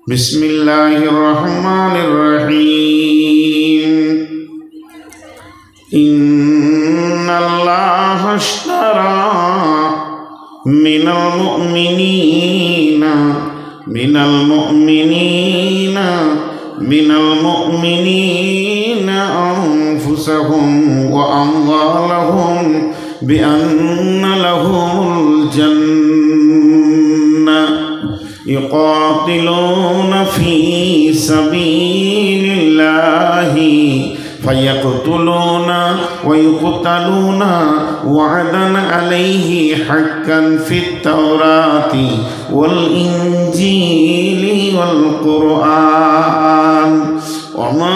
बिस्मिल्लाहिर्रहमानिर्रहीम। इन्नल्लाह अश्तरा मिनल मुमिनीना अनफुसहुम व अम्वालहुम बिअन्न लहुमुल जन्नह युक़ातिलून फी सबीलिल्लाहि फयक़्तुलून व युक़्तलून वअदन अलैहि हक़्क़न फित्तौराति वल इंजीलि वल क़ुरआन वमन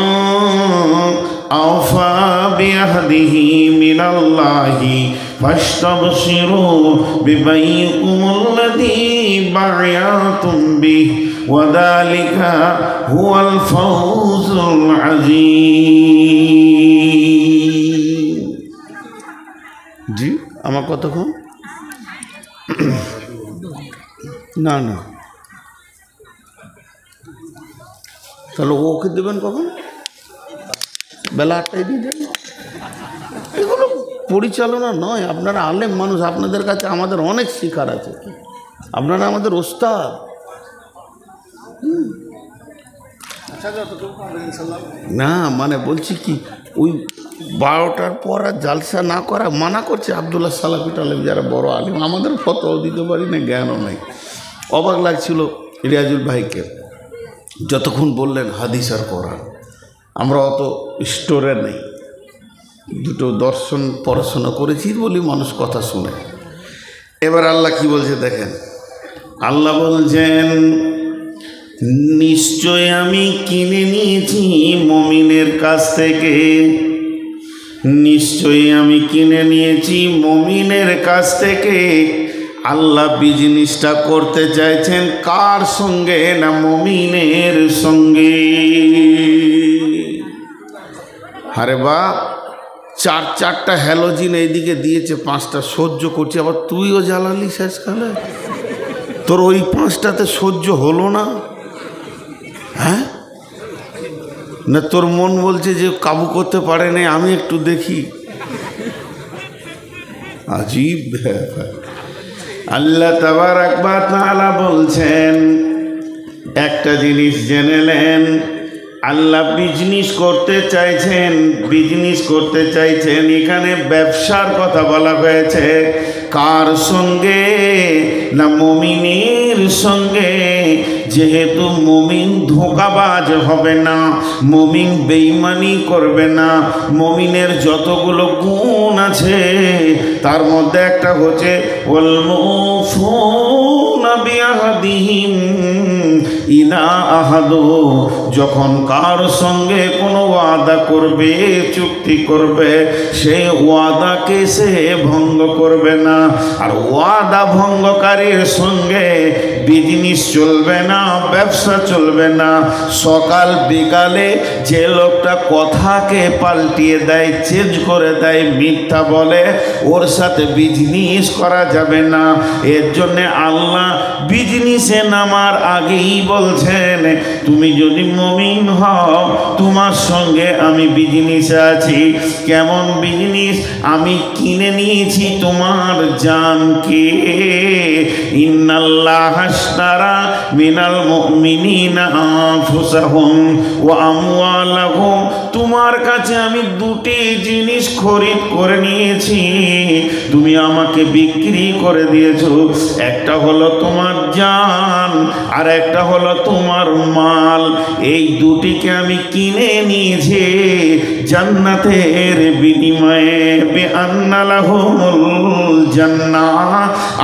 औफ़ा बिअहदिही मिनल्लाहि फस्तबशिरू बिबैइकुमुल्लज़ी बायअतुम बिहि वज़ालिका हुवल फ़ौज़ुल अज़ीम। जी আমার কথা কম না না, তাহলে ওকে দেবেন কখন? বেলা 8টায় দিয়ে দেন। এগুলো পরিচালনা নয়। আপনারা আলেম মানুষ, আপনাদের কাছে আমাদের অনেক শিখার আছে। আপনারা আমাদের ওস্তাদ। না মানে বলছি কি, ওই 12টার পর আর জালসা না করা মানা করছে আবদুল্লাহ সালাফি টালেম, যারা বড় আলিম। আমাদের ফতোয়া দিতে পারি না, জ্ঞানও নাই। অবাক লাগছিল রিয়াজুল ভাইকে, যতক্ষণ বললেন হাদিস আর কোরআন। আমরা অত স্টোরে নেই, দুটো দর্শন পড়াশোনা করেছি বলি মানুষ কথা শুনে। এবার আল্লাহ কি বলছে দেখেন। আল্লাহ বলছেন, নিশ্চয় আমি কিনে নিয়েছি মুমিনের কাছ থেকে, নিশ্চয়ই আমি কিনে নিয়েছি মুমিনের কাছ থেকে। আল্লাহ বিজনেসটা করতে চাইছেন কার সঙ্গে? না মুমিনের সঙ্গে। আরে বাপ, চারটা হ্যালোজিন এইদিকে দিয়েছে, 5টা সহ্য করছি, আবার তুইও জ্বালালি শেষকালে। তোর ওই 5টাতে সহ্য হলো না? হ্যাঁ না, তোর মন বলছে যে কাবু করতে পারে না, আমি একটু দেখি। আজীব ব্যাপার। আল্লাহ তাবারাক ওয়া তাআলা বলছেন, একটা জিনিস জেনে নেন, আল্লাহ বিজনেস করতে চাইছেন। এখানে ব্যবসার কথা বলা হয়েছে। কার সঙ্গে? না মুমিনের সঙ্গে। যেহেতু মুমিন ধোঁকাবাজ হবে না, মুমিন বেঈমানি করবে না। মুমিনের যতগুলো গুণ আছে তার মধ্যে একটা হচ্ছে ওয়াল মুফুনা বিআহদিহিম ইযা আহাদু। যখন কার সঙ্গে কোনো ওয়াদা করবে, চুক্তি করবে, সেই ওয়াদাকে সে ভঙ্গ করবে না। আর ওয়াদা ভঙ্গকারীর সঙ্গে বিজনেস চলবে না, ব্যবসা চলবে না। সকাল বিকালে যে লোকটা কথাকে পাল্টিয়ে দেয়, চেঞ্জ করে দেয়, মিথ্যা বলে, ওর সাথে বিজনেস করা যাবে না। এর জন্য আল্লাহ বিজনেসে নামার আগেই বলছেন, তুমি যদি মুমিন হও, তোমার সঙ্গে আমি বিজনেসে আছি। কেমন বিজনেস? আমি কিনে নিয়েছি তোমার জানকে। ইন্নাল্লাহ আশতারা মিনাল মুমিনিনা আনফুসাহুম ওয়া আমওয়ালাহুম। তোমার কাছে আমি দুটি জিনিস খরিদ করে নিয়েছি, তুমি আমাকে বিক্রি করে দিয়েছো। একটা হলো তোমার জান, আর একটা হলো তোমার মাল। এই দুটিকে আমি কিনে নিয়েছি জান্নাতের বিনিময়ে। বিআন্না লাহুমুল জান্নাহ।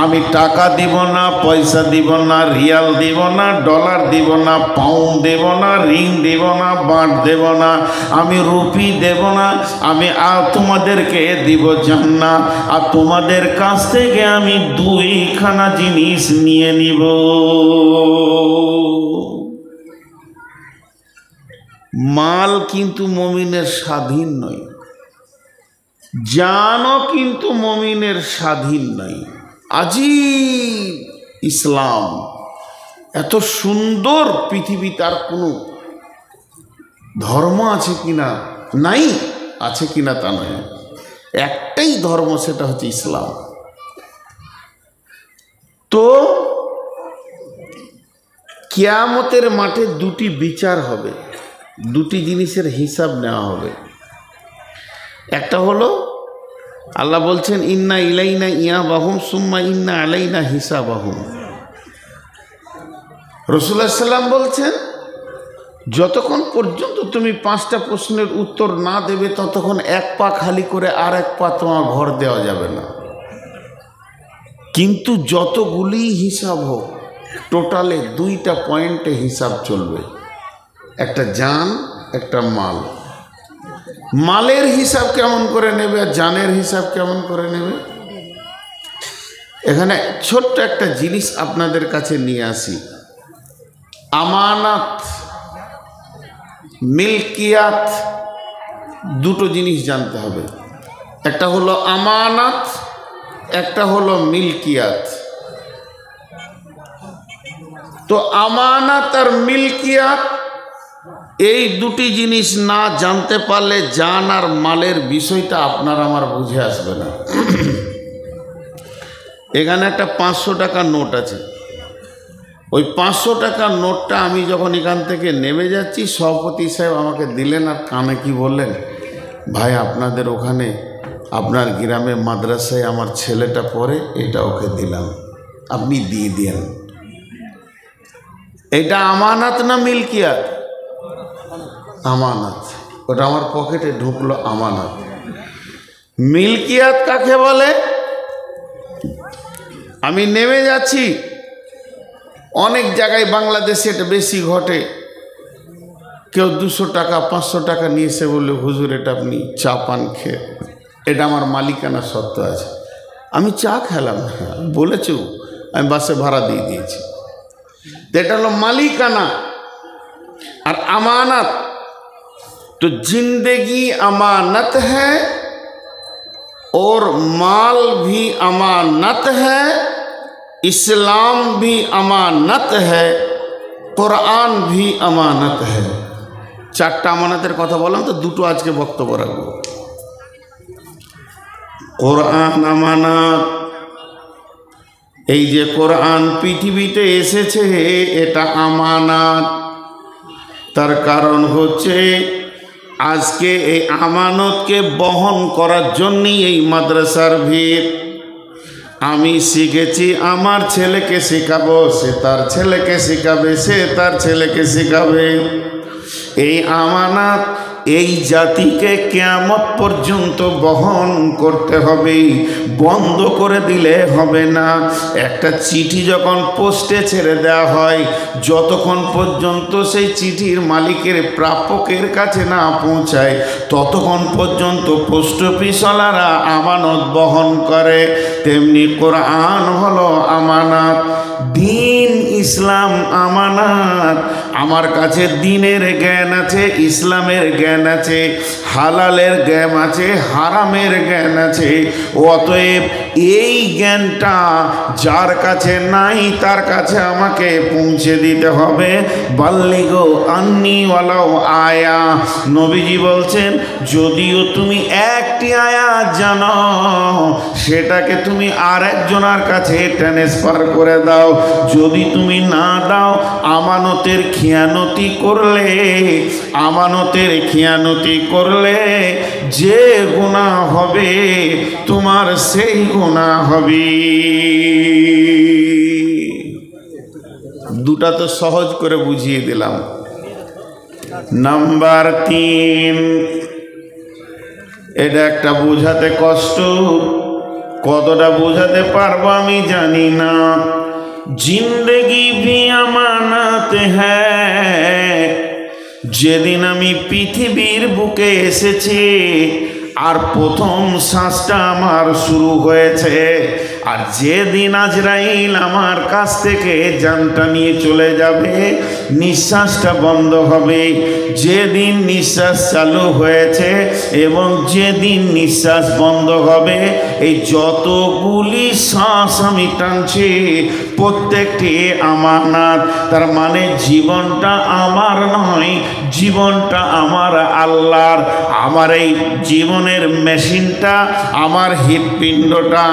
আমি টাকা দিব না, পয়সা দিব না, রিয়াল দিব না, ডলার দিব না, পাউন্ড দেব না, রিং দেব না, বাঁট দেব না, আমি রুপি দেব না। আমি তোমাদেরকে দিব জান্নাত। আর তোমাদের কাছ থেকে আমি 2খানা জিনিস নিয়ে নিব। মাল কিন্তু মুমিনের স্বাধীন নয়, জানও কিন্তু মুমিনের স্বাধীন নয়। আজীব ইসলাম। এত সুন্দর পৃথিবীতে আর কোনো ধর্ম আছে কিনা, নাই, আছে কিনা তা নয়, একটাই ধর্ম, সেটা হচ্ছে ইসলাম। তো কিয়ামতের মাঠে দুটি বিচার হবে, দুটি জিনিসের হিসাব নেওয়া হবে। একটা হলো আল্লাহ বলছেন ইন্না ইলাইনা ইয়াবাহুম সুম্মা ইন্না আলাইনা হিসাবাহুম। রাসূলুল্লাহ সাল্লাম বলছেন যতক্ষণ পর্যন্ত তুমি 5টা প্রশ্নের উত্তর না দেবে ততক্ষণ এক পা খালি করে আর এক পা তোমার ঘর দেওয়া যাবে না। কিন্তু যতগুলি হিসাব হোক, টোটালে 2টা পয়েন্টে হিসাব চলবে, একটা জান, একটা মাল। মালের হিসাব কেমন করে নেবে আর জানের হিসাব কেমন করে নেবে? এখানে ছোট্ট একটা জিনিস আপনাদের কাছে নিয়ে আসি। আমানত, মিলকিয়াত, দুটো জিনিস জানতে হবে। একটা হলো আমানত, একটা হলো মিলকিয়াত। তো আমানত আর মিলকিয়াত এই দুটি জিনিস না জানতে পারলে জান আর মালের বিষয়টা আপনার আমার বুঝে আসবে না। এখানে একটা 500 টাকার নোট আছে। ওই 500 টাকার নোটটা আমি যখন এখান থেকে নেমে যাচ্ছি, সভাপতি সাহেব আমাকে দিলেন আর কানে কি বললেন, ভাই আপনাদের ওখানে আপনার গ্রামে মাদ্রাসায় আমার ছেলেটা পড়ে, এটা ওকে দিলাম, আপনি দিয়ে দেন। এটা আমানত না মিলকিয়াত? আমানত। ওটা আমার পকেটে ঢুকলো, আমানত। মিলকিয়াত কাকে বলে? আমি নেমে যাচ্ছি, অনেক জায়গায় বাংলাদেশে এটা বেশি ঘটে, কেউ 200 টাকা 500 টাকা নিয়ে এসে বললে হুজুর এটা আপনি চা পান খেয়ে, এটা আমার মালিকানা সত্ত্ব আছে। আমি চা খেলাম, বলেছো, আমি বাসে ভাড়া দিয়ে দিয়েছি। এটা হলো মালিকানা। আর আমানত, तो जिंदगी अमानत है और माल भी अमानत है, इस्लाम भी अमानत है, कुरान भी अमानत है। 4টা আমানতের কথা বললাম, তো 2টো আজকে বক্তব্য রাখবো। কোরআন আমানত। এই যে কোরআন পৃথিবীতে এসেছে এটা আমানত। তার কারণ হচ্ছে আজকে এই আমানতকে বহন করার জন্যই এই মাদ্রাসার ভিড়। আমি শিখেছি, আমার ছেলেকে শেখাবো, সে তার ছেলেকে শেখাবে, সে তার ছেলেকে শেখাবে। এই আমানত এই জাতিকে কিয়ামত পর্যন্ত বহন করতে হবে, বন্ধ করে দিলে হবে না। একটা চিঠি যখন পোস্টে ছেড়ে দেওয়া হয়, যতক্ষণ পর্যন্ত সেই চিঠির মালিকের প্রাপকের কাছে না পৌঁছায় ততক্ষণ পর্যন্ত পোস্ট অফিসওয়ালারা আমানত বহন করে। তেমনি কোরআন হলো আমানত, দিন ইসলাম আমানত। আমার কাছে দিনের জ্ঞান আছে, ইসলামের জ্ঞান আছে, হালালের জ্ঞান আছে, হারামের জ্ঞান আছে। অতএব এই জ্ঞানটা যার কাছে নাই তার কাছে আমাকে পৌঁছে দিতে হবে। বাল্লিগো আন্নি ওয়ালাও আয়া। নবীজি বলছেন যদিও তুমি একটি আয়াত জানো, সেটাকে তুমি আরেকজনের কাছে ট্রান্সফার করে দাও। যদি তুমি না দাও, আমানতের খিয়ানতি করলে, আমানতের খিয়ানতি করলে যে গুনাহ হবে তোমার সেই গুনাহ হবে। দুটা তো সহজ করে বুঝিয়ে দিলাম। নাম্বার 3, এটা একটা বোঝাতে কষ্ট, কতটা বোঝাতে পারবো আমি জানি না। जिंदगी भी আমানত হ্যায়। যেদিন আমি পৃথিবীর বুকে এসেছি আর প্রথম শ্বাসটা আমার শুরু হয়েছে, আর যেদিন আজরাইল আমার কাছ থেকে জানটা নিয়ে চলে যাবে নিঃশ্বাসটা বন্ধ হবে। যেদিন নিঃশ্বাস চালু হয়েছে এবং যেদিন নিঃশ্বাস বন্ধ হবে, এই যতগুলি শ্বাস আমি টানছি প্রত্যেকটি আমানত। তার মানে জীবনটা আমার নয়, জীবনটা আমার আল্লাহর। আমার এই জীবনের মেশিনটা, আমার হৃৎপিণ্ডটা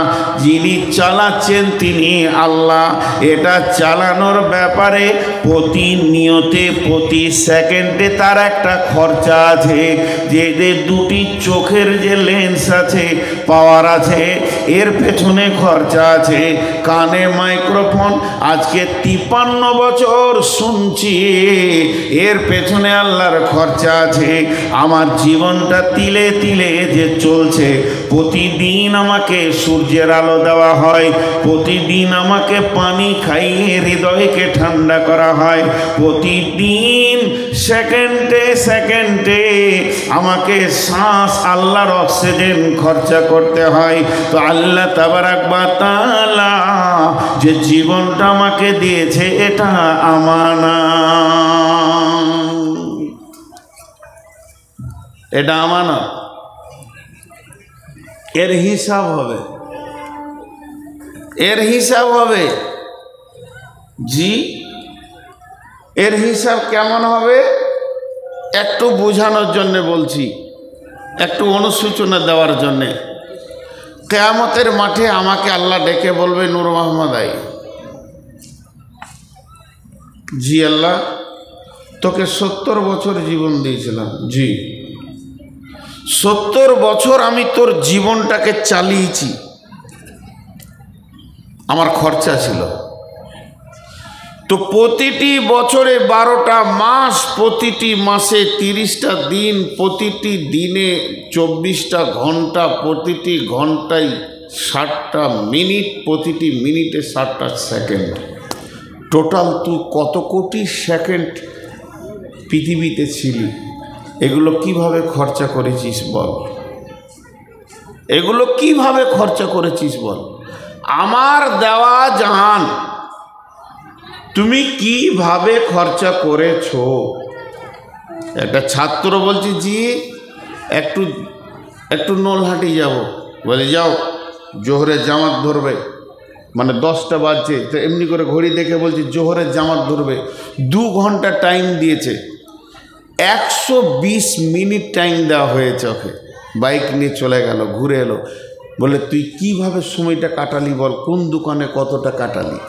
যিনি চালাচ্ছেন তিনি আল্লাহ। এটা চালানোর ব্যাপারে প্রতিনিয়তে প্রতি সেকেন্ডে তার একটা খরচা আছে। যে দুটি চোখের যে লেন্স আছে, পাওয়ার আছে, এর পেছনে খরচা আছে। কানে মাইক্রোফোন, আজকে 53 বছর শুনছি, এর পেছনে আল্লাহর খরচা আছে। আমার জীবনটা তিলে তিলে যে চলছে, প্রতিদিন আমাকে সূর্যের আলো দেওয়া হয়, প্রতিদিন আমাকে পানি খাইয়ে হৃদয়কে ঠান্ডা করা হয়, প্রতিদিন সেকেন্ডে সেকেন্ডে আমাকে শ্বাস আল্লাহর অক্সিজেন খরচা করতে হয়। তো আল্লাহ তাবারাক ওয়া তাআলা যে জীবনটা আমাকে দিয়েছে এটা আমানত, এটা আমানত। এর হিসাব হবে, এর হিসাব হবে। জি, এর হিসাব কেমন হবে একটু বোঝানোর জন্য বলছি, একটু অনুসূচনা দেওয়ার জন্যে। কিয়ামতের মাঠে আমাকে আল্লাহ ডেকে বলবে, নূর মোহাম্মদ আই, জি আল্লাহ তোকে 70 বছর জীবন দিয়েছিলাম। জি, 70 বছর আমি তোর জীবনটাকে চালিয়েছি, আমার খরচা ছিল। তো প্রতিটি বছরে 12টা মাস, প্রতিটি মাসে 30টা দিন, প্রতিটি দিনে 24টা ঘন্টা, প্রতিটি ঘন্টায় 60টা মিনিট, প্রতিটি মিনিটে 60টা সেকেন্ড। টোটাল তুই কত কোটি সেকেন্ড পৃথিবীতে ছিলি? এগুলো কিভাবে খরচা করেছিস বল? এগুলো কিভাবে খরচা করেছিস বল? আমার দেওয়া জান তুমি কিভাবে খরচা করেছো? একটা ছাত্র বলছে, জি একটু নলহাটি যাব। বলে যাও, জোহরের জামাত ধরবে, মানে 10টা বাজছে, তো এমনি করে ঘড়ি দেখে বলছে জোহরের জামাত ধরবে। 2 ঘন্টা টাইম দিয়েছে, 120 মিনিট টাইম দেওয়া হয়েছে ওকে। বাইক নিয়ে চলে গেল, ঘুরে এলো। বলে তুই কিভাবে সময়টা কাটালি বল, কোন দোকানে কতটা কাটালি?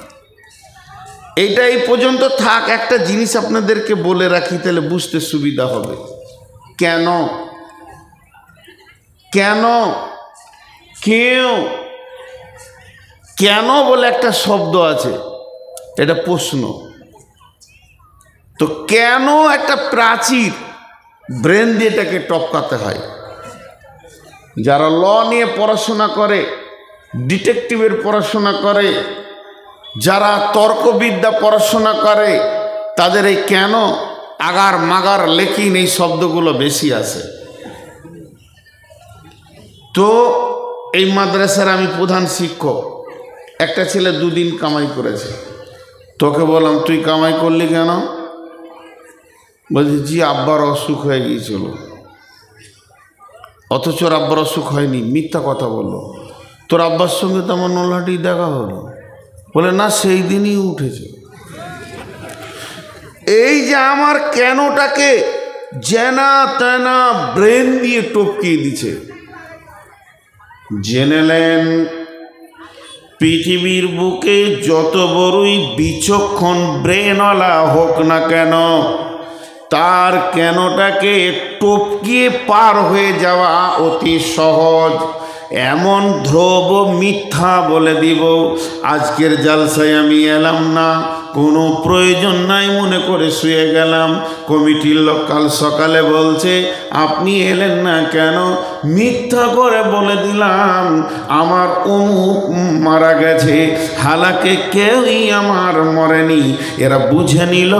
এইটা এই পর্যন্ত থাক। একটা জিনিস আপনাদেরকে বলে রাখি, তাহলে বুঝতে সুবিধা হবে। কেন কেন কেউ কেন বলে একটা শব্দ আছে, এটা প্রশ্ন। তো কেন একটা প্রাচীর, ব্রেন দিয়ে এটাকে টপকাতে হয়। যারা ল নিয়ে পড়াশোনা করে, ডিটেকটিভের পড়াশোনা করে, যারা তর্কবিদ্যা পড়াশোনা করে, তাদের এই কেন আগার মাগার লেখিন এই শব্দগুলো বেশি আসে। তো এই মাদ্রাসার আমি প্রধান শিক্ষক। একটা ছেলে 2 দিন কামাই করেছে। তোকে বললাম তুই কামাই করলি কেন? বলছি জি আব্বার অসুখ হয়ে গিয়েছিল। অথচ ওর আব্বার অসুখ হয়নি, মিথ্যা কথা বললো। তোর আব্বার সঙ্গে তো আমার নলহাটি দেখা হলো। বলে না, সেই দিনই উঠেছে। এই যে আমার কেনটাকে জেনা তেনা ব্রেন দিয়ে টপকিয়ে দিছে। জেনেলেন পৃথিবীর বুকে যত বড়ই বিচক্ষণ ব্রেনওয়ালা হোক না কেন, তার কেনটাকে টপকিয়ে পার হয়ে যাওয়া অতি সহজ। এমন ধ্রুব মিথ্যা বলে দিব, আজকের জালসায় আমি এলাম না, কোনো প্রয়োজন নাই মনে করে শুয়ে গেলাম। কমিটির লোক কাল সকালে বলছে আপনি এলেন না কেন? মিথ্যা করে বলে দিলাম আমার অমুক মারা গেছে। হালাকে কেউই আমার মরেনি, এরা বুঝে নিল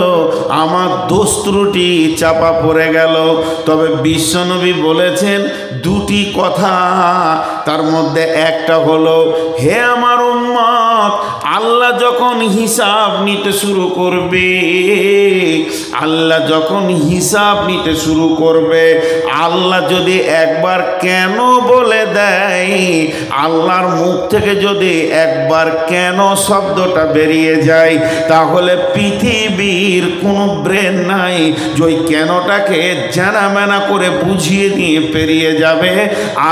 আমার দোষ ত্রুটি চাপা পড়ে গেল। তবে বিশ্বনবী বলেছেন 2টি কথা, তার মধ্যে একটা হলো, হে আমার উম্মত, আল্লাহ যখন হিসাব নিতে শুরু করবে, আল্লাহ যখন হিসাব নিতে শুরু করবে, আল্লাহ যদি একবার কেন বলে দেয়, আল্লাহর মুখ থেকে যদি একবার কেন শব্দটা বেরিয়ে যায়, তাহলে পৃথিবীর কোনো ব্রেন নাই যে ওই কেনটাকে জানা মেনা করে বুঝিয়ে দিয়ে পেরিয়ে যাবে।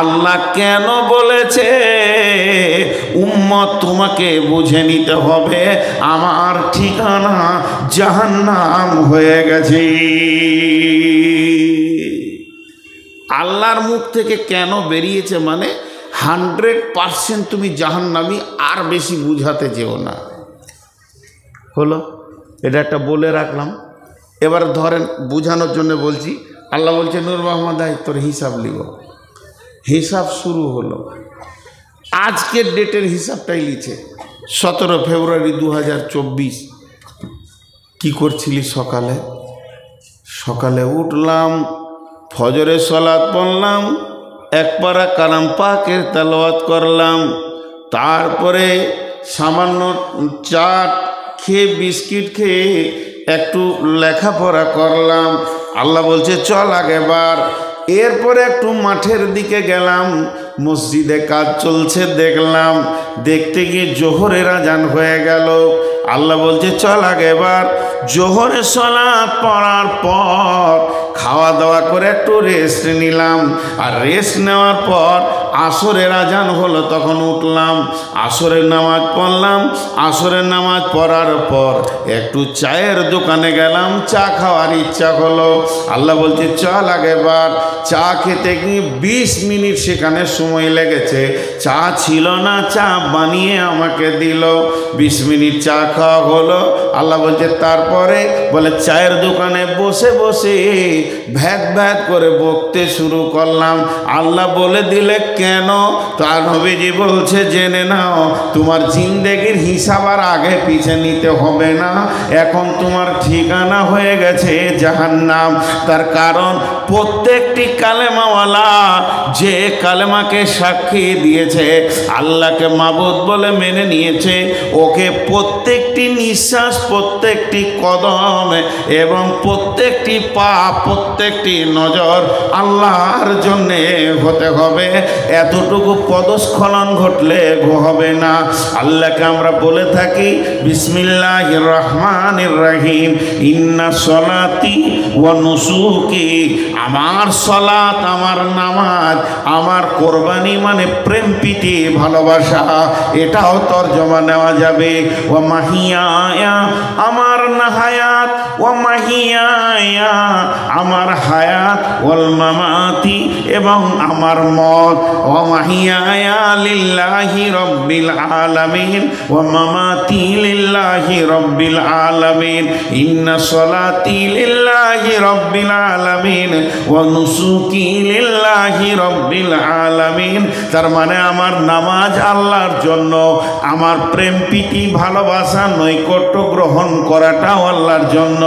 আল্লাহ কেন বলেছে, উম্মত তোমাকে বুঝে নিতে হবে আমার ঠিকানা জাহান্নাম হয়ে গেছে। আল্লাহর মুখ থেকে কেন বেরিয়েছে মানে 100% তুমি জাহান্নামী, আর বেশি বুঝাতে যেও না। হলো, এটা একটা বলে রাখলাম। এবার ধরেন বুঝানোর জন্য বলছি, আল্লাহ বলছে নূর মোহাম্মদ তোর হিসাব লিব। হিসাব শুরু হলো, আজকের ডেটের হিসাবটাই লিছে 17 ফেব্রুয়ারি 2024। কি করছিলি? সকালে উঠলাম, ফজরের সালাত পড়লাম, এক পারা কালাম পাকের তেলাওয়াত করলাম, তারপরে সামান্য চা খেয়ে বিস্কিট খেয়ে একটু লেখাপড়া করলাম। আল্লাহ বলছে চল আগেবার। এরপরে একটু মাঠের দিকে গেলাম, মসজিদে কাজ চলছে দেখলাম, দেখতে গিয়ে জোহরের আজান হয়ে গেল। আল্লাহ বলছে চল আগেবার। জোহরের সালাত পড়ার পর খাওয়া দাওয়া করে একটু রেস্ট নিলাম, আর রেস্ট নেওয়ার পর আসরের আজান হলো, তখন উঠলাম, আসরের নামাজ পড়লাম। আসরের নামাজ পড়ার পর একটু চায়ের দোকানে গেলাম, চা খাওয়ার ইচ্ছা হলো। আল্লাহ বলছে চল আগেবার। চা খেতে গিয়ে 20 মিনিট সেখানে সময় লেগেছে। চা ছিল না, চা বানিয়ে আমাকে দিল। 20 মিনিট চা খাওয়া হলো। আল্লাহ বলছে তারপরে, বলে চায়ের দোকানে বসে বসে ভ্যাদ ভ্যাদ করে বকতে শুরু করলাম। আল্লাহ বলে দিলে কেন? তার নবীজি বলছে জেনে নাও, তোমার জিন্দেগির হিসাব আর আগে পিছে নিতে হবে না, এখন তোমার ঠিকানা হয়ে গেছে জাহান্নাম। তার কারণ প্রত্যেকটি কালেমাওয়ালা যে কালেমাকে সাক্ষী দিয়েছে, আল্লাহকে মাবুদ বলে মেনে নিয়েছে, ওকে প্রত্যেকটি নিঃশ্বাস, প্রত্যেকটি কদম এবং প্রত্যেকটি পা, প্রত্যেকটি নজর আল্লাহর জন্যে হতে হবে। এতটুকু পদস্খলন ঘটলে হবে না। আল্লাহকে আমরা বলে থাকি বিসমিল্লাহির রহমানির রহিম, ইন্না সলাতি ওয়া নুসুকি। আমার সলাত, আমার নামাজ, আমার কোরবানি মানে প্রেম প্রীতি ভালোবাসা, এটাও তর্জমা নেওয়া যাবে। ওয়া মাহিয়ায়া, আমার নাহায়াত, ওয়া মাহিয়ায়া, আমার হায়াত, ওয়াল মামাতি, এবং আমার মত। ওয়া মাহিয়ায়া লিল্লাহি রাব্বিল আলামিন, ওয়া মামাতি লিল্লাহি রাব্বিল আলামিন, ইন্না সলাতি লিল্লাহি রাব্বিল আলামিন, ওয়া নুসুকি লিল্লাহি রাব্বিল আলামিন। তার মানে আমার নামাজ আল্লাহর জন্য, আমার প্রেম প্রীতি ভালোবাসা নৈকট্য গ্রহণ করাটাও আল্লাহর জন্য,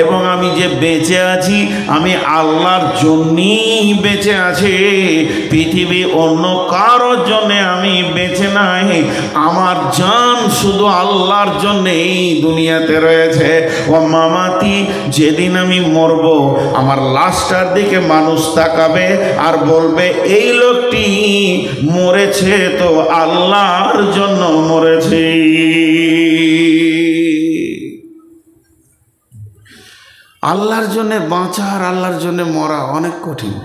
এবং আমি যে বেঁচে আছি আমি আল্লাহর জন্যই বেঁচে আছি। পৃথিবী অন্য কারোর জন্যে আমি বেঁচে নাই, আমার জান শুধু আল্লাহর জন্যেই দুনিয়াতে রয়েছে। ও মামাতি, যেদিন আমি মরব আমার লাশটার দিকে মানুষ তাকাবে আর বলবে এই লোকটি মরেছে তো আল্লাহর জন্য মরেছে। আল্লাহর জন্য বাঁচা আর আল্লাহর জন্য মরা অনেক কঠিন।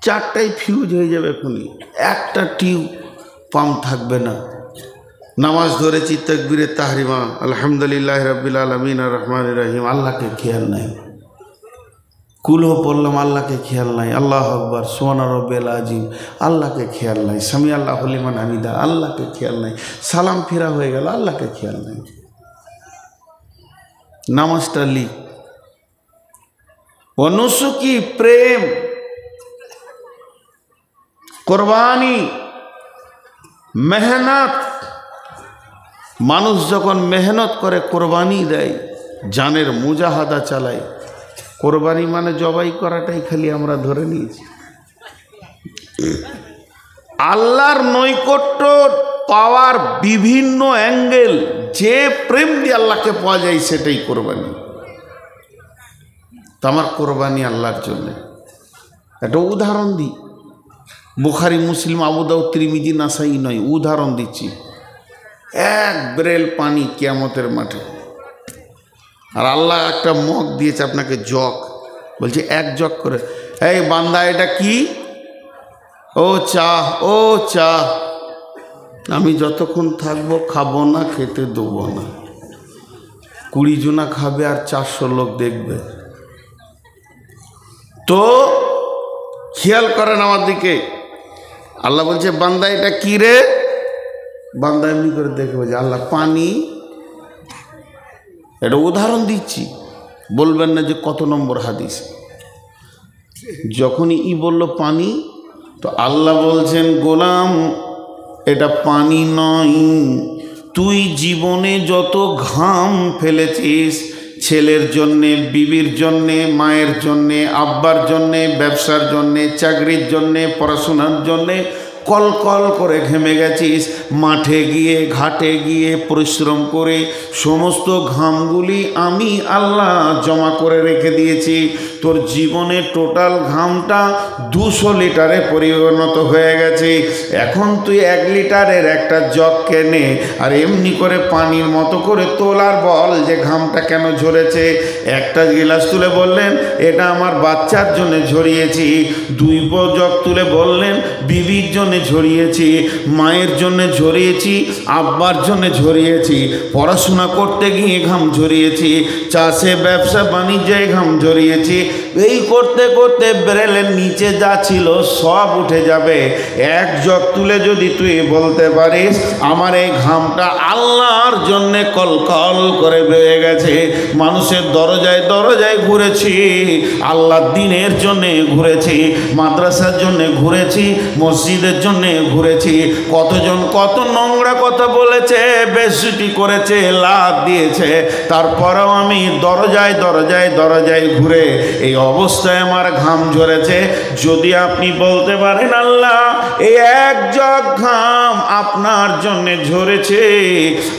চারটাই ফিউজ হয়ে যাবে এখনই, একটা টিউব পাম্প থাকবে না। নামাজ ধরেছি তাকবীরে তাহরিমা, আলহামদুলিল্লাহ রাব্বিল আলামিন আর রহমানির রহিম, আল্লাহকে খেয়াল নাই। কুলহ পড়লাম, আল্লাহকে খেয়াল নাই। আল্লাহ আকবার, সুবহান রাব্বিল আযীম, আল্লাহকে খেয়াল নাই। সামি আল্লাহু লিমান হামিদা, আল্লাহকে খেয়াল নাই। সালাম ফেরা হয়ে গেল, আল্লাহকে খেয়াল নাই। নামাজটা লিখ। অনুসুকি, প্রেম, কোরবানি, মেহনত। মানুষ যখন মেহনত করে কোরবানি দেয়, জানের মুজাহাদা চালায়। কোরবানি মানে জবাই করাটাই খালি আমরা ধরে নিয়েছি। আল্লাহর নৈকট্য পাওয়ার বিভিন্ন অ্যাঙ্গেল, যে প্রেম দিয়ে আল্লাহকে পাওয়া যায় সেটাই কোরবানি। তো আমার কোরবানি আল্লাহর জন্য। একটা উদাহরণ দিই, বুখারী, মুসলিম, আবু দাউদ, তিরমিজি, নাসাই নয়, উদাহরণ দিচ্ছি। এক ব্রেল পানি কিয়ামতের মাঠে, আর আল্লাহ একটা মগ দিয়েছে আপনাকে, জগ, বলছে এক জগ করে, এই বান্দা এটা কি? ও চা, ও চা। আমি যতক্ষণ থাকবো খাবো না, খেতে দেবো না। 20 জনা খাবে আর 400 লোক দেখবে। তো খেয়াল করেন আমার দিকে, আল্লাহ বলছে বান্দা এটা কি রে? বান্দা এমনি করে দেখবে যে আল্লাহ পানি। এটা উদাহরণ দিচ্ছি, বলবেন না যে কত নম্বর হাদিস। যখনই বলল পানি, তো আল্লাহ বলছেন গোলাম এটা পানি নয়, তুই জীবনে যত ঘাম ফেলেছিস, ছেলের জন্যে, বিবির জন্যে, মায়ের জন্যে, আব্বার জন্যে, ব্যবসার জন্যে, চাকরির জন্যে, পড়াশোনার জন্যে কল কল করে ঘেমে গেছিস, মাঠে গিয়ে ঘাটে গিয়ে পরিশ্রম করে সমস্ত ঘামগুলি আমি আল্লাহ জমা করে রেখে দিয়েছি। তোর জীবনের টোটাল ঘামটা 200 লিটারে পরিণত হয়ে গেছে। এখন তুই 1 লিটারের একটা জগ কেনে আর এমনি করে পানির মতো করে তোলার বল যে ঘামটা কেন ঝরেছে। একটা গিলাস তুলে বললেন এটা আমার বাচ্চার জন্য ঝরিয়েছি, 2 জগ তুলে বললেন বিবির জন্য ঝরিয়েছি, মায়ের জন্য ঝরিয়েছি, আব্বার জন্য ঝরিয়েছি, পড়াশোনা করতে গিয়ে ঘাম ঝরিয়েছি, চাষে ব্যবসা বাণিজ্যে ঘাম ঝরিয়েছি। এই করতে করতে ব্রেলের নিচে যা ছিল সব উঠে যাবে। এক জগ তুলে যদি তুই বলতে পারিস আমার এই ঘামটা আল্লাহর জন্যে কলকল করে বেয়ে গেছে, মানুষের দরজায় দরজায় ঘুরেছি, আল্লাহর দ্বীনের জন্যে ঘুরেছি, মাদ্রাসার জন্যে ঘুরেছি, মসজিদের জন্যে ঘুরেছি, কতজন কত নোংরা কথা বলেছে, বেইজ্জতি করেছে, লাত দিয়েছে, তারপরেও আমি দরজায় দরজায় দরজায় ঘুরে এই অবস্থায় আমার ঘাম ঝরেছে। যদি আপনি বলতে পারেন আল্লাহ এই এক জগ ঘাম আপনার জন্যে ঝরেছে,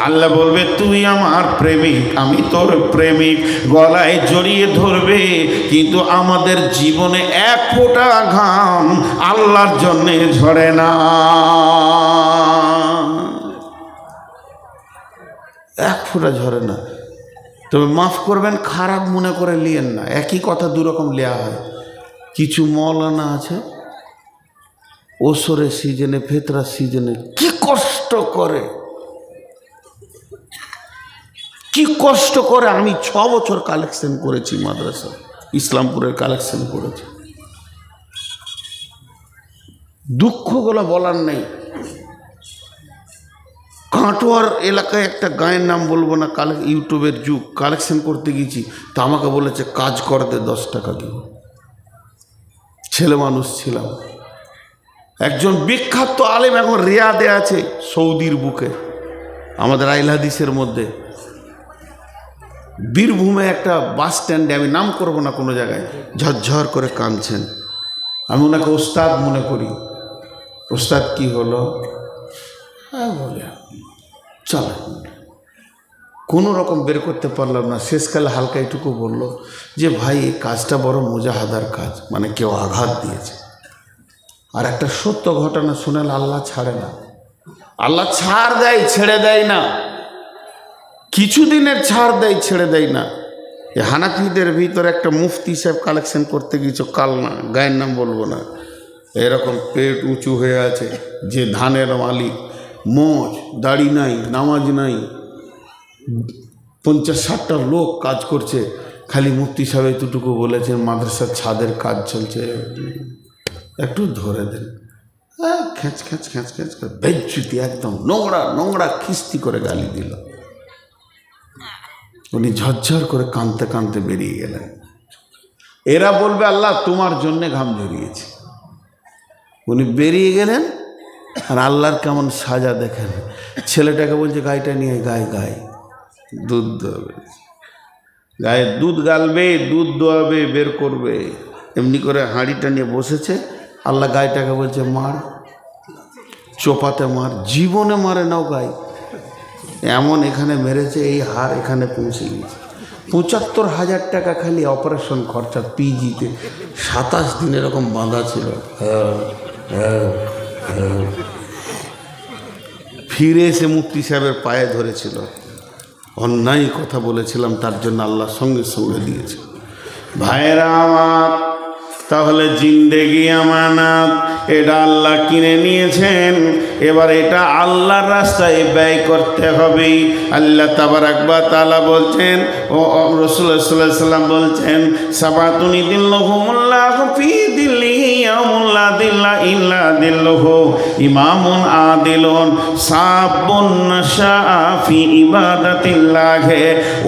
আল্লাহ বলবে তুই আমার প্রেমিক, আমি তোর প্রেমিক, গলায় জড়িয়ে ধরবে। কিন্তু আমাদের জীবনে 1 ফোঁটা ঘাম আল্লাহর জন্যে ঝরে না, 1 ফোঁটা ঝরে না। তবে মাফ করবেন, খারাপ মনে করে লিয়েন না, একই কথা 2 রকম লেয়া হয়। কিছু মৌলানা আছে ওসরের সিজনে, ফেতরার সিজনে কি কষ্ট করে, কি কষ্ট করে। আমি 6 বছর কালেকশন করেছি মাদ্রাসা, ইসলামপুরের কালেকশন করেছি। দুঃখগুলো বলার নেই। কাটোয়ার এলাকায় একটা গায়ের নাম বলবো না, ইউটিউবের যুগ, কালেকশন করতে গেছি, তা আমাকে বলেছে কাজ করতে 10 টাকা দিব। ছেলে মানুষ ছিলাম। একজন বিখ্যাত আলেম এখন রিয়াদে আছে, সৌদির বুকে, আমাদের আইল হাদিসের মধ্যে। বীরভূমে একটা বাস স্ট্যান্ডে, আমি নাম করব না কোনো জায়গায়, ঝরঝর করে কাঁদছেন। আমি ওনাকে ওস্তাদ মনে করি। ওস্তাদ কি হলো? হ্যাঁ বলে চল, কোনো রকম বের করতে পারলাম না। শেষকালে হালকা এটুকু বলল যে ভাই এই কাজটা বড় মুজাহাদার কাজ, মানে কেউ আঘাত দিয়েছে। আর একটা সত্য ঘটনা শুনেলে আল্লাহ ছাড়ে না, আল্লাহ ছাড় দেয়, ছেড়ে দেয় না। কিছুদিনের ছাড় দেয়, ছেড়ে দেয় না। এই হানাফিদের ভিতরে একটা মুফতি সাহেব কালেকশন করতে গিয়েছ, কালনা, গায়ের নাম বলবো না, এরকম পেট উঁচু হয়ে আছে, যে ধানের মালিক, মোচ, দাড়ি নাই, নামাজ নাই, 50-60টা লোক কাজ করছে। খালি মুফতি সাহেব এতটুকু বলেছেন মাদ্রাসার ছাদের কাজ চলছে, একটু ধরে দেন। খ্যাঁচ খ্যাঁচ খ্যাঁচ খ্যাঁচ করে বেজ্জতি, একদম নোংরা নোংরা খিস্তি করে গালি দিল। উনি ঝরঝর করে কাঁদতে কাঁদতে বেরিয়ে গেলেন। এরা বলবে আল্লাহ তোমার জন্যে ঘাম ঝরিয়েছে। উনি বেরিয়ে গেলেন, আর আল্লাহর কেমন সাজা দেখেন। ছেলেটাকে বলছে গাইটা নিয়ে গায়ে গায়ে দুধ দোয়াবে, গায়ে দুধ গালবে, দুধ দোয়াবে, বের করবে। এমনি করে হাঁড়িটা নিয়ে বসেছে। আল্লাহ গাইটাকে বলছে মার, চোপাতে মার, জীবনে মারে নাও গায়ে, এমন এখানে মেরেছে, এই হার এখানে পৌঁছে গেছে। ৭৫,০০০ টাকা খালি অপারেশন খরচা পিজিতে, ২৭ দিন এরকম বাঁধা ছিল। ফিরে এসে মুফতি সাহেবের পায়ে ধরেছিল, অন্যায় কথা বলেছিলাম তার জন্য আল্লাহ সঙ্গে সঙ্গে দিয়েছে। ভাইরা আমার, তাহলে জিন্দেগি আমানত, এটা আল্লাহ কিনে নিয়েছেন, এবার এটা আল্লাহর রাস্তায় ব্যয় করতে হবে। আল্লাহ তাবারাক ওয়া তাআলা বলছেন, ও রাসূলুল্লাহ সাল্লাল্লাহু আলাইহি সাল্লাম বলছেন, সাবাতুন দিল্লাহুমুল্লাহু ফি দিল্লিহি ইয়াউমুল লা দিল্লা ইল্লা দিল্লুহু, ইমামুন আদিলুন সাবুন নাশা ফি ইবাদাতিল্লাহ।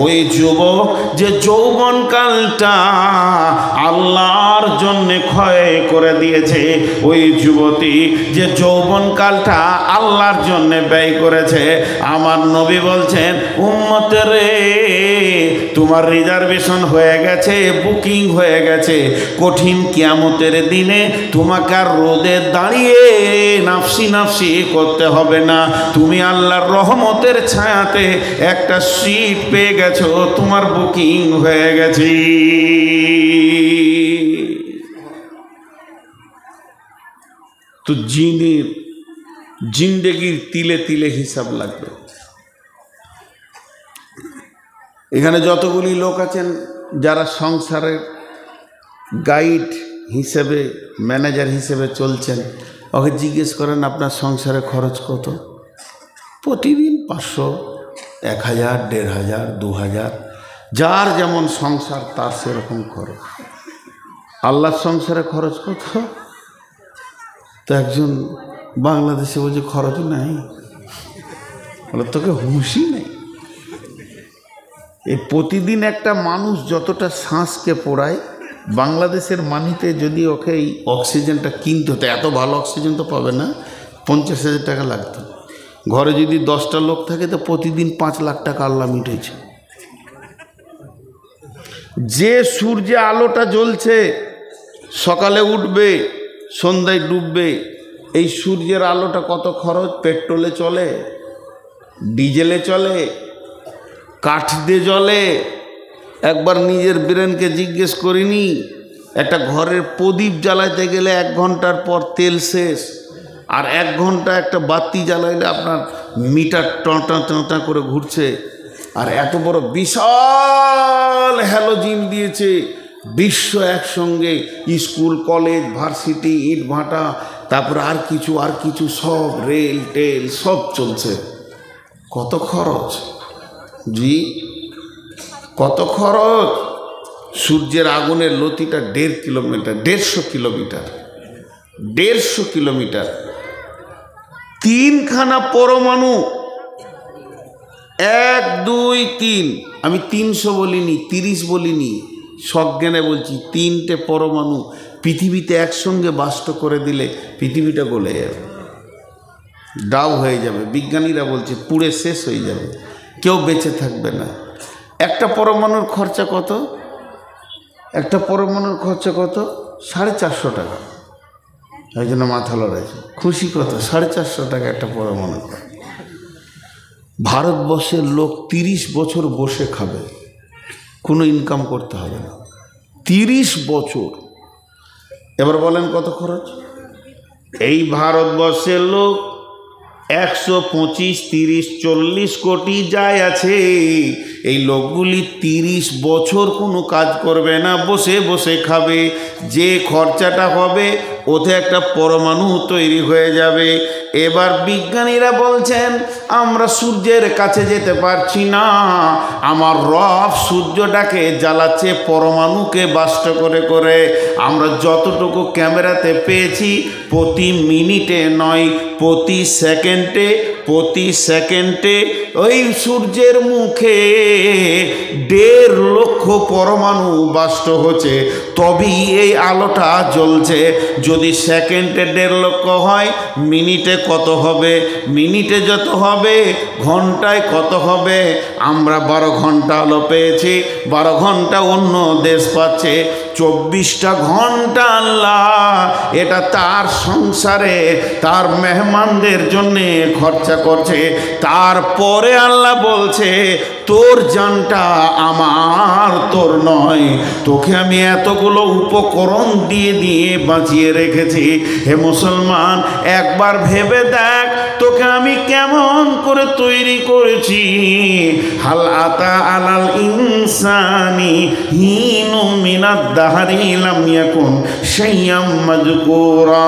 ওই যুবক যে যৌবনকালটা আল্লাহর জন্য ক্ষয় করে দিয়েছে, ওই যুবতী যে যৌবনকালটা আল্লাহর জন্য ব্যয় করেছে, আমার নবী বলছেন, উম্মতের রে, তোমার রিজার্ভেশন হয়ে গেছে, বুকিং হয়ে গেছে। কঠিন কিয়ামতের দিনে তোমাকে আর রোদে দাঁড়িয়ে নাফসি নাফসি করতে হবে না, তুমি আল্লাহর রহমতের ছায়াতে একটা সিট পেয়ে গেছো, তোমার বুকিং হয়ে গেছে। তো জিন্দেগির তিলে তিলে হিসাব লাগবে। এখানে যতগুলি লোক আছেন যারা সংসারের গাইড হিসেবে, ম্যানেজার হিসেবে চলছেন, ওকে জিজ্ঞেস করেন আপনার সংসারে খরচ কত? প্রতিদিন ৫০০, ১,০০০, ১,৫০০, ২,০০০, যার যেমন সংসার তার সেরকম খরচ। আল্লাহর সংসারে খরচ কত? তো একজন বাংলাদেশে বলছে খরচ নাই, বলে তোকে হুঁশই নেই। এই প্রতিদিন একটা মানুষ যতটা শ্বাসকে পোড়ায়, বাংলাদেশের মানিতে যদি ওকে এই অক্সিজেনটা কিনতে হতো, এত ভালো অক্সিজেন তো পাবে না, ৫০,০০০ টাকা লাগতো। ঘরে যদি 10টা লোক থাকে তো প্রতিদিন ৫ লাখ টাকা আল্লাহ মিটেছে। যে সূর্যে আলোটা জ্বলছে, সকালে উঠবে সন্ধ্যায় ডুববে, এই সূর্যের আলোটা কত খরচ? পেট্রোলে চলে, ডিজেলে চলে, কাঠ দিয়ে জ্বলে। একবার নিজের ব্রেনকে জিজ্ঞেস করিনি, একটা ঘরের প্রদীপ জ্বালাইতে গেলে 1 ঘন্টার পর তেল শেষ, আর 1 ঘন্টা একটা বাতি জ্বালাইলে আপনার মিটার টটা টটা করে ঘুরছে। আর এত বড় বিশাল হ্যালোজিন দিয়েছে, বিশ্ব একসঙ্গে, স্কুল কলেজ ভার্সিটি ইট ভাটা, তারপর আর কিছু সব রেল টেল সব চলছে। কত খরচ জি, কত খরচ? সূর্যের আগুনের লতিটা 1.5 কিলোমিটার, 150 কিলোমিটার, 150 কিলোমিটার। 3খানা পরমাণু, 1, 2, 3, আমি 300 বলিনি, 30 বলিনি, সজ্ঞানে বলছি। 3টে পরমাণু পৃথিবীতে একসঙ্গে বাষ্ট করে দিলে পৃথিবীটা গলে যাবে, ডাউ হয়ে যাবে। বিজ্ঞানীরা বলছে পুড়ে শেষ হয়ে যাবে, কেউ বেঁচে থাকবে না। একটা পরমাণুর খরচা কত? একটা পরমাণুর খরচা কত? 450 টাকা। এই জন্য মাথা লড়াইছে, খুশি কত? 450 টাকা একটা পরমাণু। ভারতবর্ষের লোক 30 বছর বসে খাবে, কোনো ইনকাম করতে হবে না, 30 বছর। এবার বলেন কত খরচ? এই ভারতবর্ষের লোক 125, 30, 40 কোটি যায় আছে। এই লোকগুলি 30 বছর কোনো কাজ করবে না, বসে বসে খাবে। যে খরচাটা হবে ওতে একটা পরমাণু তৈরি হয়ে যাবে। এবার বিজ্ঞানীরা বলছেন আমরা সূর্যের কাছে যেতে পারছি না, আমার রব সূর্যটাকে জ্বালাচ্ছে পরমাণুকে বাষ্ট করে করে। আমরা যতটুকু ক্যামেরাতে পেয়েছি, প্রতি মিনিটে নয়, প্রতি সেকেন্ডে ওই সূর্যের মুখে 1.5 লক্ষ পরমাণু বাষ্ট হচ্ছে, তবেই এই আলোটা জ্বলছে। যদি সেকেন্ডে 1.5 লক্ষ হয়, মিনিটে কত হবে? মিনিটে যত হবে ঘন্টায় কত হবে? আমরা 12 ঘন্টা আলো পেয়েছি, 12 ঘন্টা অন্য দেশ পাচ্ছে, 24টা ঘন্টা আল্লাহ এটা তার সংসারে তার মেহমানদের জন্যে খরচা করছে। তারপরে আল্লাহ বলছে তোর জানটা আমার, তোর নয়। তোকে আমি এতগুলো উপকরণ দিয়ে দিয়ে বাঁচিয়ে রেখেছি। হে মুসলমান, একবার ভেবে দেখ তোকে আমি কেমন করে তৈরি করেছি। হাল আতা আলাল ইনসানি হিনুম মিনাদ দাহরি লাম ইয়াকুন শাইয়াম মাযকুরা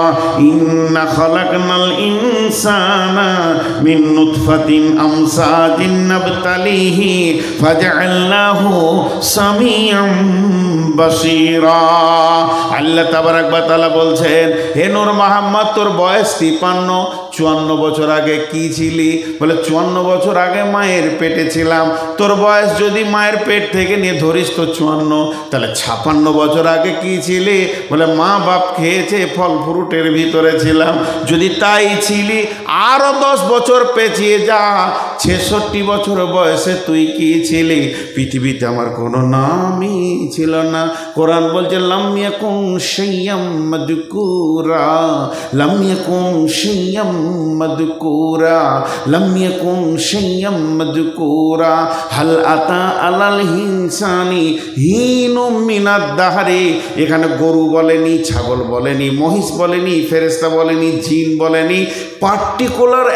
ইন্না খালাকনাল ইনসানা মিন নুতফাতিন আমসাজিন নাবতালিহি ফাজআলনাহু সামিয়াম বাসীরা। আল্লাহ তাবারাক ওয়া তাআলা বলছেন, হে নূর মুহাম্মদ, তোর বয়স 53-54 বছর আগে কি ছিলি? বলে 54 বছর আগে মায়ের পেটে ছিলাম। তোর বয়স যদি মায়ের পেট থেকে নিয়ে ধরিস তো 54, তাহলে 56 বছর আগে কি ছিলি? বলে মা বাপ খেয়েছে ফল ফ্রুটের ভিতরে ছিলাম। যদি তাই ছিলি আরো 10 বছর পেঁচিয়ে যা, 66 বছর বয়সে তুই কি ছিলি? পৃথিবীতে আমার কোনো নামই ছিল না। কোরআন বলছে লাম ইয়াকুন শাইয়াম মাযকুরা, লাম ইয়াকুন শাইয়াম মাযকুরা, লাম ইয়াকুন শাইয়াম মাযকুরা। হাল আতা আলাল ইনসানি হিনুম মিনাদ দাহরি। এখানে গরু বলেনি, ছাগল বলেনি, মহিষ বলেনি, ফেরেশতা বলেনি, জিন বলেনি, পার্টিকুলার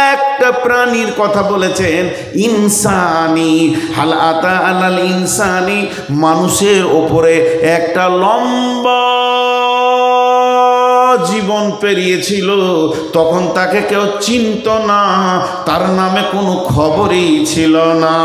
একটা প্রাণীর কথা বলেছেন, ইনসানি। হাল আতা আলাল ইনসানি, মানুষের ওপরে একটা লম্বা জীবন পেরিয়েছিল, তখন তাকে কেউ চিনত না, তার নামে কোনো খবরই ছিল না।